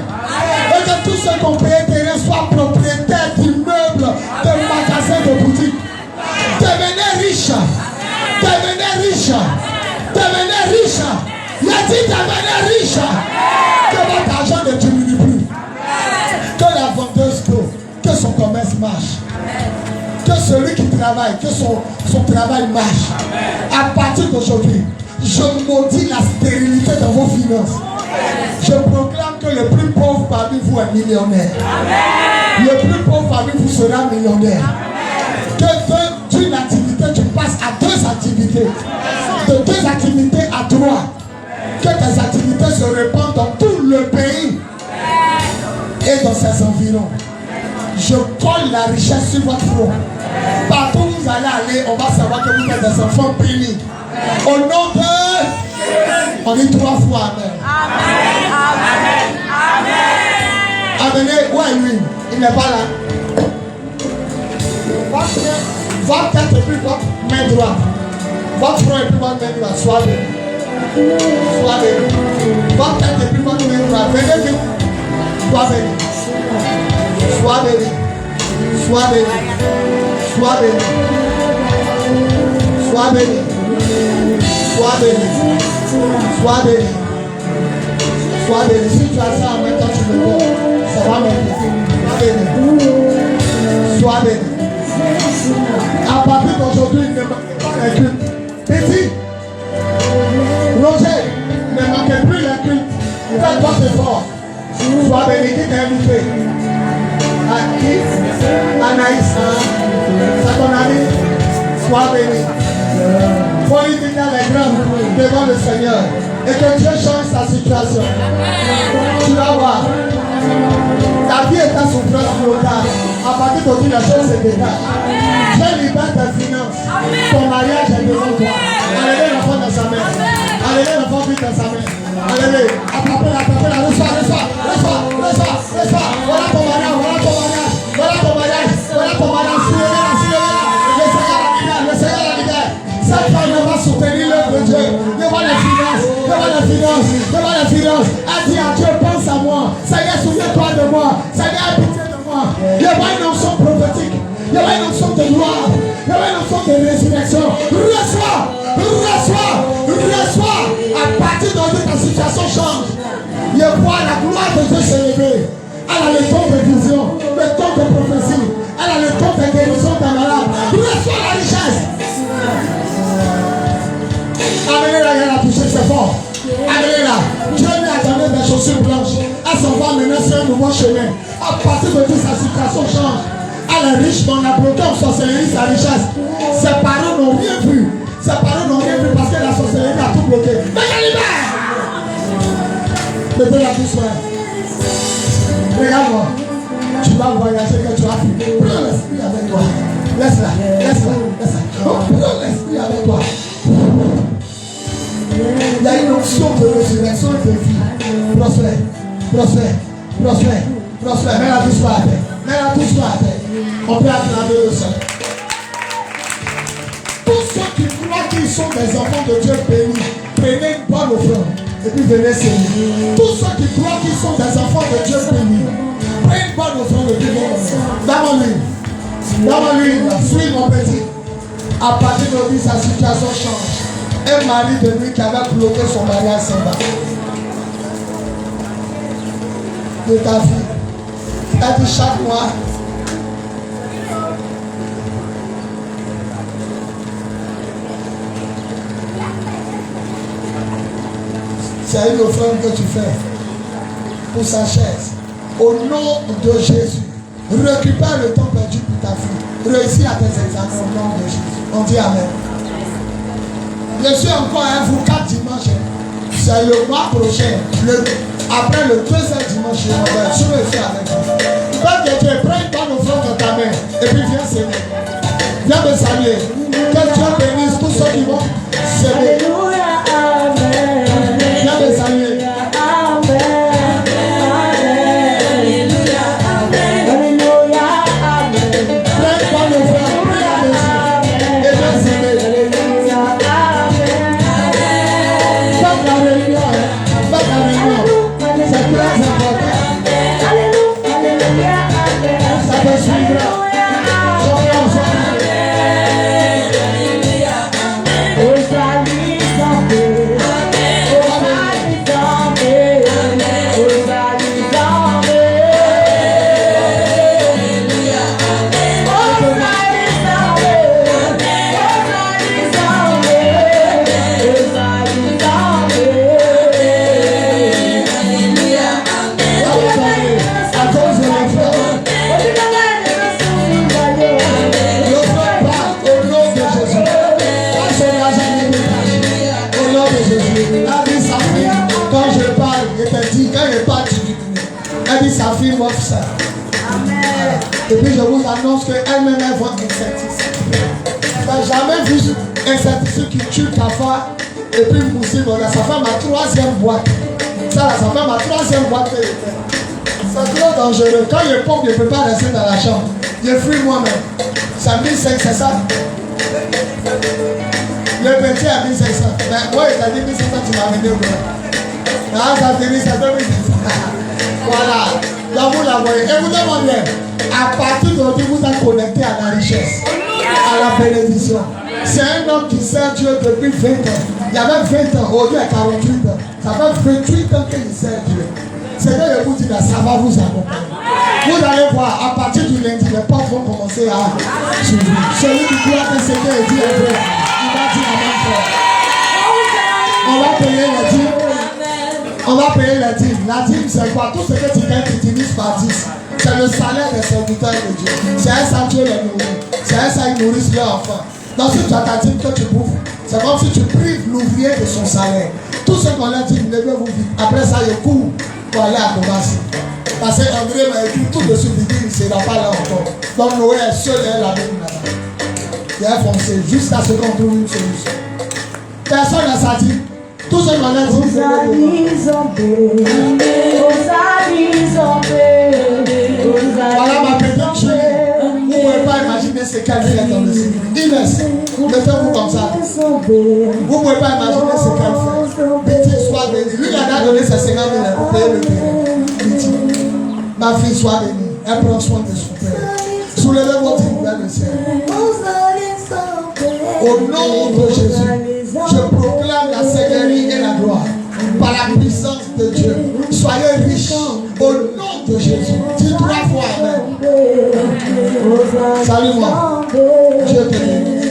Et que tous ceux qui ont payé terrain soient propriétaires d'immeubles, de magasins, de boutiques. Devenez riches. Devenez riches. Devenez riches. Il a dit devenez riches. Que votre argent ne diminue plus. Que la vendeuse d'eau, que son commerce marche. Que celui qui travaille, que son travail marche. À partir d'aujourd'hui, je maudis la stérilité dans vos finances. Je proclame que le plus pauvre parmi vous est millionnaire. Le plus pauvre parmi vous sera millionnaire. Que d'une activité, tu passes à 2 activités. De 2 activités à 3. Que tes activités se répandent dans tout le pays et dans ses environs. Je colle la richesse sur votre front. Partout où vous allez aller, on va savoir que vous êtes des enfants bénis. Au nom de... On dit 3 fois Amen. Amen. Amen. Amen. Où est lui? Il n'est pas là. Votre tête et puis votre main droite. Votre front et puis votre main droite. Sois béni. Sois béni. Votre tête et puis votre main droite. Venez vite. Sois béni. Sois béni. Sois béni. Sois béni. Sois béni. Sois béni. Sois béni. Sois béni. Si tu as ça en même temps, tu me donnes. Ça va m'aider. Sois béni. Sois béni. À partir d'aujourd'hui, ne manquez pas les cultes. Petit, Roger, ne manquez plus les cultes. Faites votre effort. Sois béni. Qui t'a invité? Anaïs, c'est ton ami. Sois béni. Politique les grands devant le Seigneur. Et que Dieu change sa situation. Tu vas voir. Ta vie est en souffrance locale. À partir d'aujourd'hui, la chose se dégage. Dieu libère tes finances. Ton mariage est devant toi. Allez, l'enfant dans sa main. Allez, l'enfant vit dans sa main. Allez, attrapez-la, reçois. Voilà ton mariage, Voilà ton mariage. Le Seigneur la libère. Cette femme va soutenir l'œuvre de Dieu. Devant les finances. Elle dit à Dieu, pense à moi. Seigneur, souviens-toi de moi. Seigneur, aie pitié de moi. Il y aura une onction prophétique. Il y aura une onction de gloire. Il y aura une onction de résurrection. Reçois. À partir d'aujourd'hui, ta situation change. Il y a quoi? La gloire de Dieu s'élever. Elle a le don de vision, le don de prophétie. Elle a le don de guérison d'un malade. Reçois la richesse. Amenez-la, elle a touché, c'est fort. Amenez-la. Dieu lui a donné des chaussures blanches. Elle s'en va mener sur un nouveau chemin. À partir de là, sa situation change. Elle est riche, mais on a bloqué en sorcellerie sa richesse. Ses parents n'ont rien vu. Parce que la sorcellerie a tout bloqué. Mais je libère. Mettez la douceur. Regarde-moi. Tu vas voyager que tu as fait. Prends l'esprit avec toi. Laisse-la. Oh, prends l'esprit avec onction de résurrection et de vie. Prospère, prospère, prospère, prospère. Mets-la tous par terre. Mets-la tous par terre. On peut acclamer le Seigneur. Tous ceux qui croient qu'ils sont des enfants de Dieu bénis, prenez une bonne offrande et puis venez servir. Tous ceux qui croient qu'ils sont des enfants de Dieu bénis, prenez une bonne offrande et puis venez. Dans lui, suis mon petit. À partir d'aujourd'hui, sa situation change. Un mari de nuit qui avait bloqué son mariage s'en va. De ta fille. Elle dit chaque mois. C'est une offrande que tu fais pour sa chaise. Au nom de Jésus, récupère le temps perdu pour ta fille. Réussis à tes examens au nom de Jésus. On dit Amen. Je suis encore à vous 4 dimanches. C'est le mois prochain. Après le 2e dimanche, je vais faire avec vous. Père de Dieu, prends une bonne offrande dans ta main et puis viens s'aimer. Viens me saluer. Que Dieu bénisse tous ceux qui vont s'aimer. Viens me saluer. Sa fille m'offre ça. Amen. Et puis je vous annonce qu'elle-même est votre insecticide. Tu n'as jamais vu un insecticide qui tue ta femme et puis mousser. Voilà, ça fait ma 3e boîte. Ça fait ma 3e boîte. C'est trop dangereux. Quand je pompe, je ne peux pas rester dans la chambre. Je fuis moi-même. C'est 1500, c'est ça? Le petit a 1500. Mais moi, il a dit 1500, tu m'as amené au bout. Ah, ça finit, c'est 2500. Voilà, là vous la voyez. Écoutez-moi bien. À partir d'aujourd'hui, vous êtes connecté à la richesse, à la bénédiction. C'est un homme qui sert Dieu depuis 20 ans. Il y avait 20 ans, aujourd'hui il y a 48 ans. Ça fait 28 ans qu'il sert Dieu. C'est que je vous dis là, ça va vous accompagner. Vous allez voir, à partir du lundi, les portes vont commencer à s'ouvrir. Celui qui croit que c'est Dieu est dit vrai, il va dire la même chose. On va payer les dîmes. On va payer la dîme. La dîme, c'est quoi? Tout ce que tu gagnes, tu divises par 10. C'est le salaire des serviteurs de Dieu. C'est un ça Dieu les nourrit. C'est un ça ils nourrissent leurs enfants. Donc si tu as ta dîme que tu bouffes, c'est comme si tu prives l'ouvrier de son salaire. Tout ce qu'on a dit, levez-vous vite. Après ça, il court pour aller à commencer. Parce qu'André m'a écrit tout de suite, il dit, il ne sera pas là encore. Donc Noé est seul et la même là-bas. Il a foncé jusqu'à ce qu'on trouve une solution. Personne n'a sa dîme. Tout ce qu'on a dit, c'est voilà ma petite chérie. Vous ne pouvez pas imaginer ce qu'elle fait dans le ciel. Inès, mettez-vous comme ça. Vous ne pouvez pas imaginer ce qu'elle fait. Pitié, sois bénie. Lui, il a donné ses 50 000 pour payer le père. Pitié. Ma fille, sois bénie. Elle prend soin de son père. Soulevez votre main vers le ciel. Au nom de Jésus, je proclame la seigneurie et la gloire par la puissance de Dieu. Soyez riches au nom de Jésus. Dis 3 fois Amen. Salut-moi. Dieu te bénisse.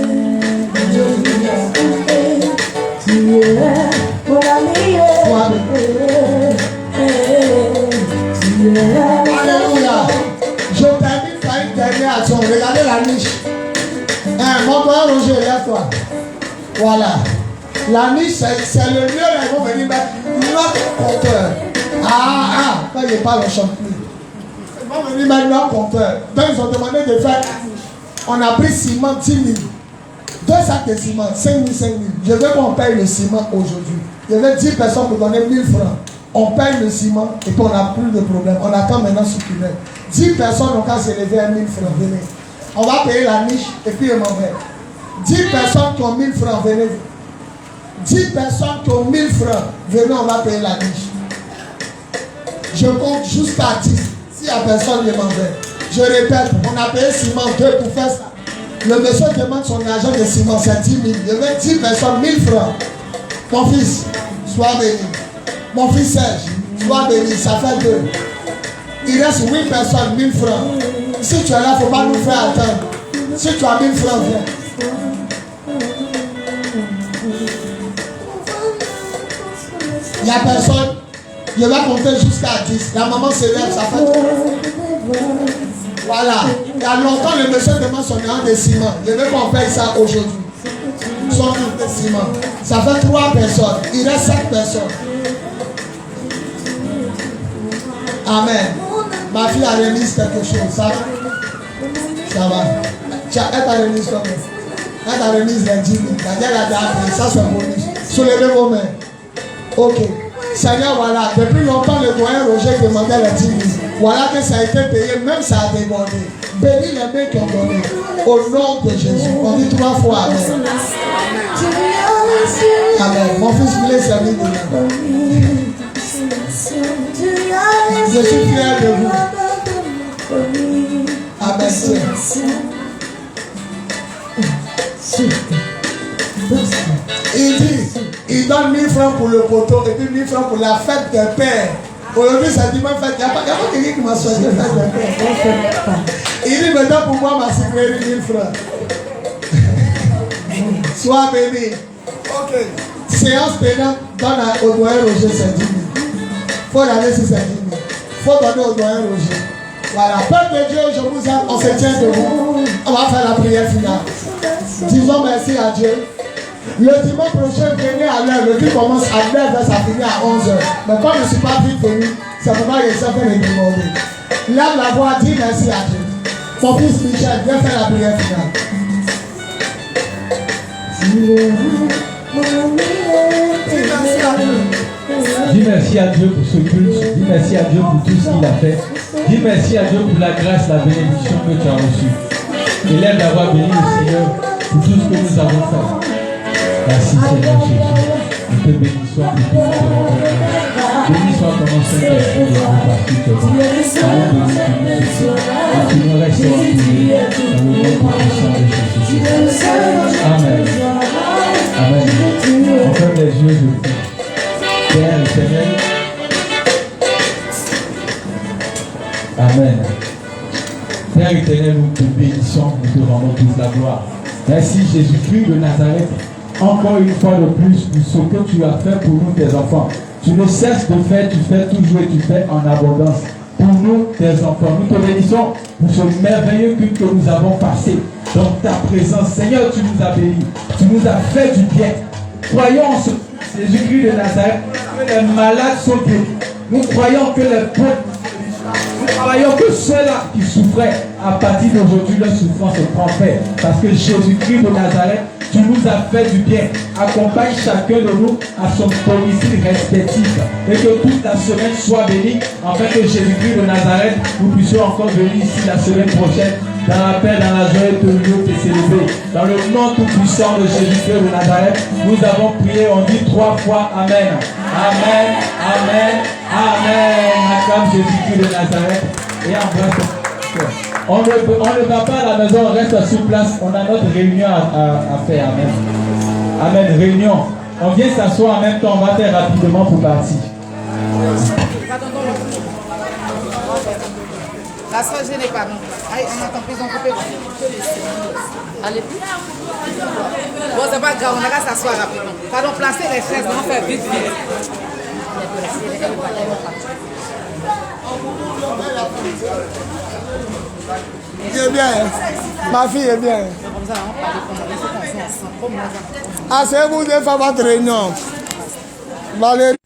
Alléluia. Je termine par une dernière action. Regardez la niche. Mon doigt Roger, lève-toi. Voilà. La niche, c'est le lieu où ils vont venir mettre notre compteur. Quand ils parlent, on ne chante plus. Ils vont venir mettre notre compteur. Donc ils ont demandé de faire. On a pris ciment 10 000. 2 sacs de ciment, 5 000, 5 000. Je veux qu'on paye le ciment aujourd'hui. Il Il y avait 10 personnes pour donner 1000 francs. On paye le ciment et puis on n'a plus de problème. On attend maintenant circuler. 10 personnes ont qu'à s'élever à 1000 francs. Venez. On va payer la niche et puis je m'en vais. 10 personnes qui ont 1000 francs, venez. 10 personnes qui ont 1000 francs, venez, on va payer la niche. Je compte jusqu'à 10. S'il n'y a personne, je m'en vais. Je répète, on a payé ciment 2 pour faire ça. Le monsieur demande son argent de ciment, c'est 10 000. Il y avait 10 personnes, 1000 francs. Mon fils, sois béni. Mon fils Serge, sois béni, ça fait 2. Il reste 8 personnes, 1000 francs. Si tu es là, il ne faut pas nous faire attendre. Si tu as 1000 francs, viens. Il n'y a personne. Je vais compter jusqu'à 10. La maman se lève, ça fait 3. Voilà. Il y a longtemps, le monsieur demande son argent de ciment. Je veux qu'on paye ça aujourd'hui. Son argent de ciment. Ça fait 3 personnes. Il reste 5 personnes. Amen. Ma fille a remis quelque chose. Ça va? Ça va. Elle t'a remis quoi? Elle t'a remis les 10 000. Elle a appris. Ça, c'est bonus. Soulevez vos mains. Ok. Seigneur, voilà. Depuis longtemps, le doyen Roger demandait les 10 000. Voilà que ça a été payé. Même ça a débordé. Bénis les mains qui ont donné. Au nom de Jésus. On dit 3 fois Amen. Amen. Mon fils voulait servir de là. Je suis fier de vous. Amen. Il dit, il donne 1000 francs pour le poteau et puis 1000 francs pour la fête des pères. Aujourd'hui, c'est dimanche fête. Il n'y a pas quelqu'un qui m'a souhaité fête des pères. Il dit maintenant pour moi, ma sécurité 1000 francs. Sois béni. Ok. Séance pénale, donne au doyen Roger, c'est 10 000. Il faut donner si c'est 10 000. Il faut donner au doyen Roger. Voilà. Peuple de Dieu, je vous aime. On se tient debout. On va faire la prière finale. Disons merci à Dieu. Le dimanche prochain, venez à l'heure. Le culte commence à 9h, ça finit à 11h. Mais comme je ne suis pas vite venu, c'est pourquoi il s'est fait les demander. Lève la voix, dis merci à Dieu. Mon fils Michel, viens faire la prière finale. Dis merci à Dieu pour ce culte. Dis merci à Dieu pour tout ce qu'il a fait. Dis merci à Dieu pour la grâce, la bénédiction que tu as reçue. Élève d'avoir béni le Seigneur pour tout ce que nous avons fait. Merci Seigneur Jésus. Nous te bénissons pour tout ce que nous avons fait. Béni soit ton nom Saint-Esprit de nous partout te bon. Allons de nous et tu nous restes en prière dans le nom puissant de Jésus. Amen. Amen. On ferme les yeux, je prie. Père éternel. Amen. Père éternel, nous te bénissons, nous te rendons toute la gloire. Merci Jésus-Christ de Nazareth, encore une fois de plus pour ce que tu as fait pour nous, tes enfants. Tu ne cesses de faire, tu fais toujours et tu fais en abondance. Pour nous, tes enfants, nous te bénissons pour ce merveilleux culte que nous avons passé. Dans ta présence, Seigneur, tu nous as bénis, tu nous as fait du bien. Croyons en ce Jésus-Christ de Nazareth, que les malades sont guéris. Nous croyons que les pauvres, nous croyons que ceux-là qui souffraient, à partir d'aujourd'hui, leur souffrance prend fin. Parce que Jésus-Christ de Nazareth, tu nous as fait du bien. Accompagne chacun de nous à son domicile respectif. Et que toute la semaine soit bénie, afin que Jésus-Christ de Nazareth, nous puissions encore venir ici la semaine prochaine, dans la paix, dans la joie, de Dieu te célébrer. Dans le nom tout-puissant de Jésus-Christ de Nazareth, nous avons prié, on dit 3 fois Amen. Amen, Amen, Amen. Acclame Jésus-Christ de Nazareth et embrasse ton cœur. On ne va pas à la maison, on reste sur place. On a notre réunion à faire. Amen. Amen. Réunion. On vient s'asseoir en même temps. On va faire rapidement pour partir. La soeur gênée, pardon. Aïe, on entend plus en coupé. Allez. Bon, c'est pas grave, on a qu'à s'asseoir rapidement. Pardon, placer les chaises, on fait vite, vite. Il est bien. Ma fille est bien. Ah, c'est vous de faire votre réunion. Valérie.